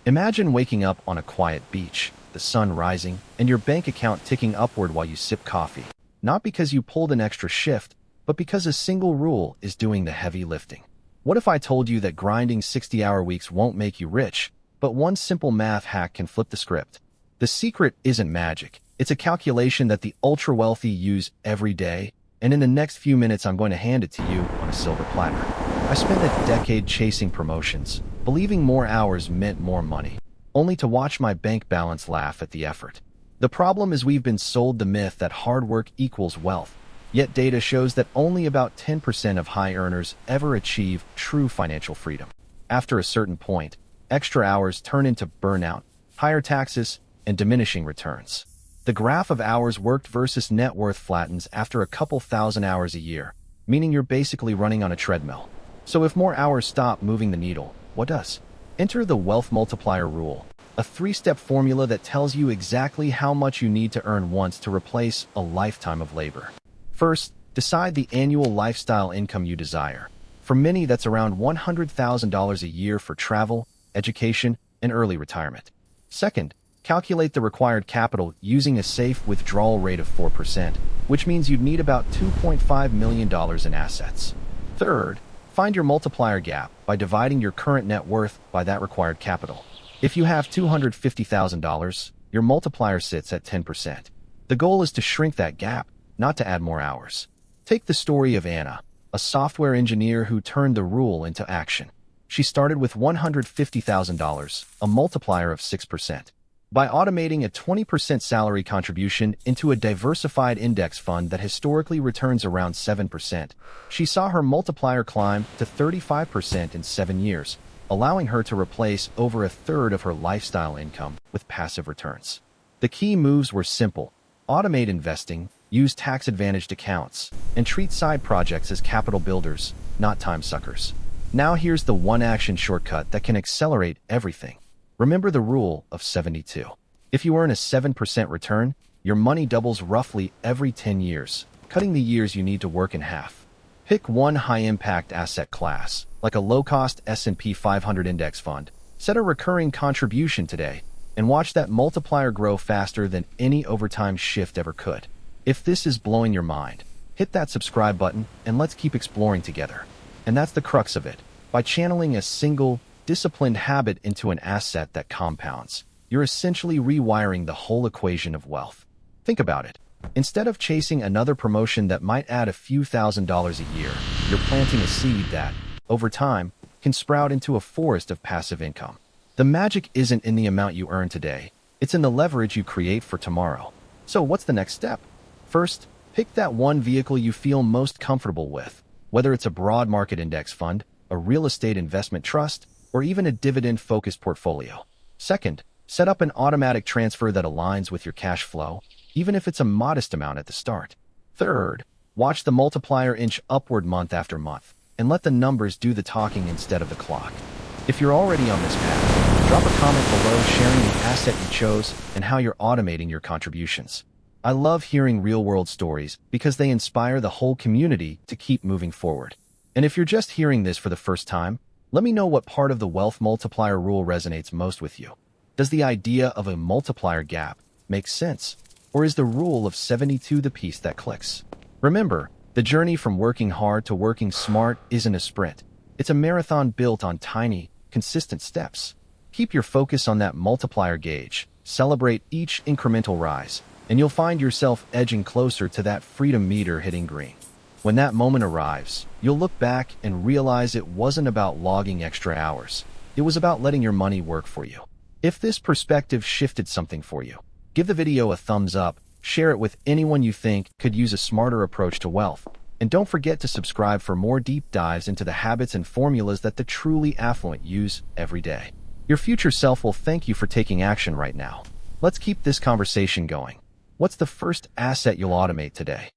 Imagine waking up on a quiet beach, the sun rising, and your bank account ticking upward while you sip coffee. Not because you pulled an extra shift, but because a single rule is doing the heavy lifting. What if I told you that grinding 60-hour weeks won't make you rich, but one simple math hack can flip the script? The secret isn't magic. It's a calculation that the ultra-wealthy use every day, and in the next few minutes I'm going to hand it to you on a silver platter. I spent a decade chasing promotions, believing more hours meant more money, only to watch my bank balance laugh at the effort. The problem is we've been sold the myth that hard work equals wealth, yet data shows that only about 10% of high earners ever achieve true financial freedom. After a certain point, extra hours turn into burnout, higher taxes, and diminishing returns. The graph of hours worked versus net worth flattens after a couple thousand hours a year, meaning you're basically running on a treadmill. So if more hours stop moving the needle, what does? Enter the wealth multiplier rule, a 3-step formula that tells you exactly how much you need to earn once to replace a lifetime of labor. First, decide the annual lifestyle income you desire. For many, that's around $100,000 a year for travel, education, and early retirement. Second, calculate the required capital using a safe withdrawal rate of 4%, which means you'd need about $2.5 million in assets. Third, find your multiplier gap by dividing your current net worth by that required capital. If you have $250,000, your multiplier sits at 10%. The goal is to shrink that gap, not to add more hours. Take the story of Anna, a software engineer who turned the rule into action. She started with $150,000, a multiplier of 6%. By automating a 20% salary contribution into a diversified index fund that historically returns around 7%, she saw her multiplier climb to 35% in 7 years, allowing her to replace over a third of her lifestyle income with passive returns. The key moves were simple: automate investing, use tax-advantaged accounts, and treat side projects as capital builders, not time suckers. Now here's the one action shortcut that can accelerate everything. Remember the rule of 72. If you earn a 7% return, your money doubles roughly every 10 years, cutting the years you need to work in half. Pick one high-impact asset class, like a low-cost S&P 500 index fund. Set a recurring contribution today, and watch that multiplier grow faster than any overtime shift ever could. If this is blowing your mind, hit that subscribe button and let's keep exploring together. And that's the crux of it. By channeling a single, disciplined habit into an asset that compounds, you're essentially rewiring the whole equation of wealth. Think about it. Instead of chasing another promotion that might add a few $1,000s a year, you're planting a seed that, over time, can sprout into a forest of passive income. The magic isn't in the amount you earn today, it's in the leverage you create for tomorrow. So what's the next step? First, pick that one vehicle you feel most comfortable with, whether it's a broad market index fund, a real estate investment trust, or even a dividend-focused portfolio. Second, set up an automatic transfer that aligns with your cash flow, even if it's a modest amount at the start. Third, watch the multiplier inch upward month after month, and let the numbers do the talking instead of the clock. If you're already on this path, drop a comment below sharing the asset you chose and how you're automating your contributions. I love hearing real-world stories because they inspire the whole community to keep moving forward. And if you're just hearing this for the first time, let me know what part of the wealth multiplier rule resonates most with you. Does the idea of a multiplier gap make sense? Or is the rule of 72 the piece that clicks? Remember, the journey from working hard to working smart isn't a sprint. It's a marathon built on tiny, consistent steps. Keep your focus on that multiplier gauge, celebrate each incremental rise, and you'll find yourself edging closer to that freedom meter hitting green. When that moment arrives, you'll look back and realize it wasn't about logging extra hours. It was about letting your money work for you. If this perspective shifted something for you, give the video a thumbs up, share it with anyone you think could use a smarter approach to wealth, and don't forget to subscribe for more deep dives into the habits and formulas that the truly affluent use every day. Your future self will thank you for taking action right now. Let's keep this conversation going. What's the first asset you'll automate today?